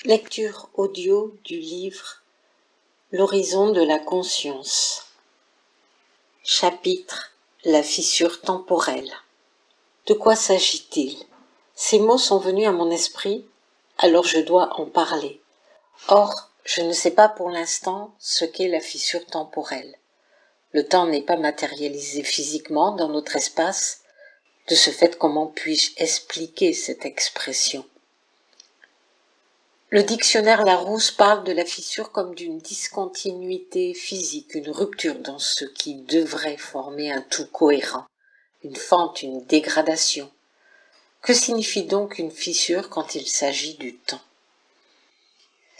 Lecture audio du livre L'horizon de la conscience. Chapitre La fissure temporelle. De quoi s'agit-il? Ces mots sont venus à mon esprit, alors je dois en parler. Or, je ne sais pas pour l'instant ce qu'est la fissure temporelle. Le temps n'est pas matérialisé physiquement dans notre espace. De ce fait, comment puis-je expliquer cette expression? Le dictionnaire Larousse parle de la fissure comme d'une discontinuité physique, une rupture dans ce qui devrait former un tout cohérent, une fente, une dégradation. Que signifie donc une fissure quand il s'agit du temps?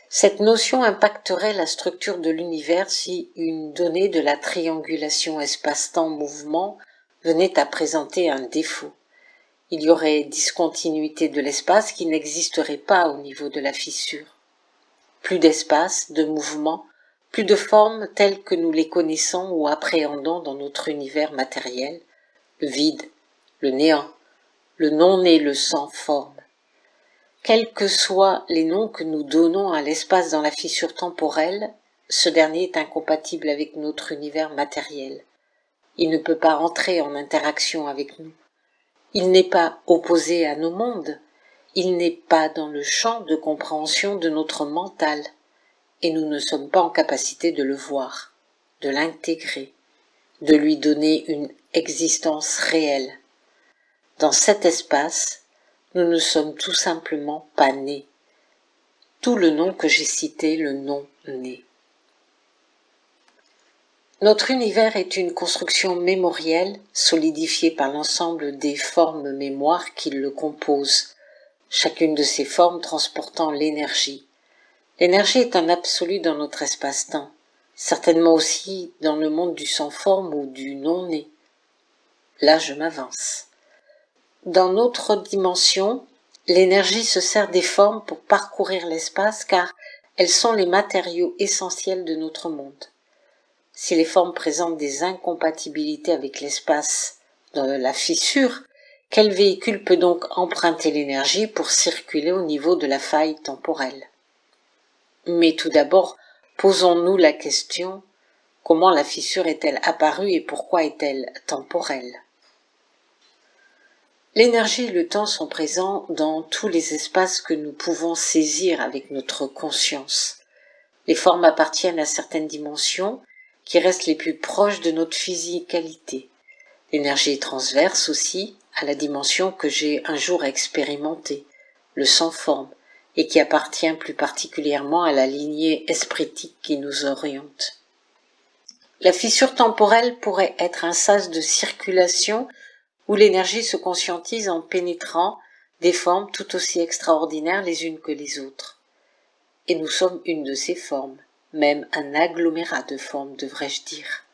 Cette notion impacterait la structure de l'univers si une donnée de la triangulation espace-temps-mouvement venait à présenter un défaut. Il y aurait discontinuité de l'espace qui n'existerait pas au niveau de la fissure. Plus d'espace, de mouvement, plus de formes telles que nous les connaissons ou appréhendons dans notre univers matériel, le vide, le néant, le non-né, le sans forme. Quels que soient les noms que nous donnons à l'espace dans la fissure temporelle, ce dernier est incompatible avec notre univers matériel. Il ne peut pas entrer en interaction avec nous. Il n'est pas opposé à nos mondes. Il n'est pas dans le champ de compréhension de notre mental. Et nous ne sommes pas en capacité de le voir, de l'intégrer, de lui donner une existence réelle. Dans cet espace, nous ne sommes tout simplement pas nés. Tout le nom que j'ai cité, le non-né. Notre univers est une construction mémorielle solidifiée par l'ensemble des formes mémoires qui le composent, chacune de ces formes transportant l'énergie. L'énergie est un absolu dans notre espace-temps, certainement aussi dans le monde du sans-forme ou du non-né. Là, je m'avance. Dans notre dimension, l'énergie se sert des formes pour parcourir l'espace car elles sont les matériaux essentiels de notre monde. Si les formes présentent des incompatibilités avec l'espace de la fissure, quel véhicule peut donc emprunter l'énergie pour circuler au niveau de la faille temporelle? Mais tout d'abord, posons-nous la question, comment la fissure est-elle apparue et pourquoi est-elle temporelle? L'énergie et le temps sont présents dans tous les espaces que nous pouvons saisir avec notre conscience. Les formes appartiennent à certaines dimensions qui restent les plus proches de notre physicalité. L'énergie est transverse aussi à la dimension que j'ai un jour expérimentée, le sans-forme, et qui appartient plus particulièrement à la lignée espritique qui nous oriente. La fissure temporelle pourrait être un sas de circulation où l'énergie se conscientise en pénétrant des formes tout aussi extraordinaires les unes que les autres. Et nous sommes une de ces formes, même un agglomérat de formes, devrais-je dire.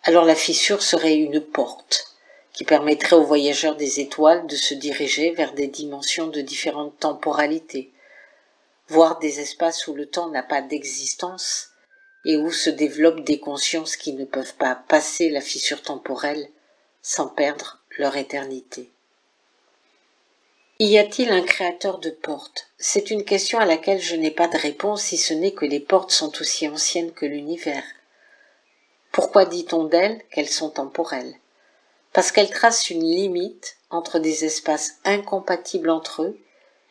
Alors la fissure serait une porte qui permettrait aux voyageurs des étoiles de se diriger vers des dimensions de différentes temporalités, voire des espaces où le temps n'a pas d'existence et où se développent des consciences qui ne peuvent pas passer la fissure temporelle sans perdre leur éternité. Y a-t-il un créateur de portes? C'est une question à laquelle je n'ai pas de réponse si ce n'est que les portes sont aussi anciennes que l'univers. Pourquoi dit-on d'elles qu'elles sont temporelles? Parce qu'elles tracent une limite entre des espaces incompatibles entre eux,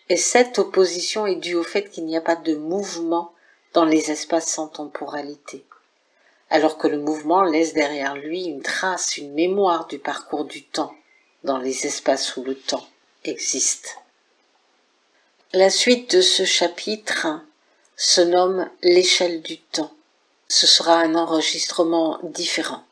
et cette opposition est due au fait qu'il n'y a pas de mouvement dans les espaces sans temporalité, alors que le mouvement laisse derrière lui une trace, une mémoire du parcours du temps dans les espaces où le temps existe. La suite de ce chapitre se nomme l'échelle du temps. Ce sera un enregistrement différent.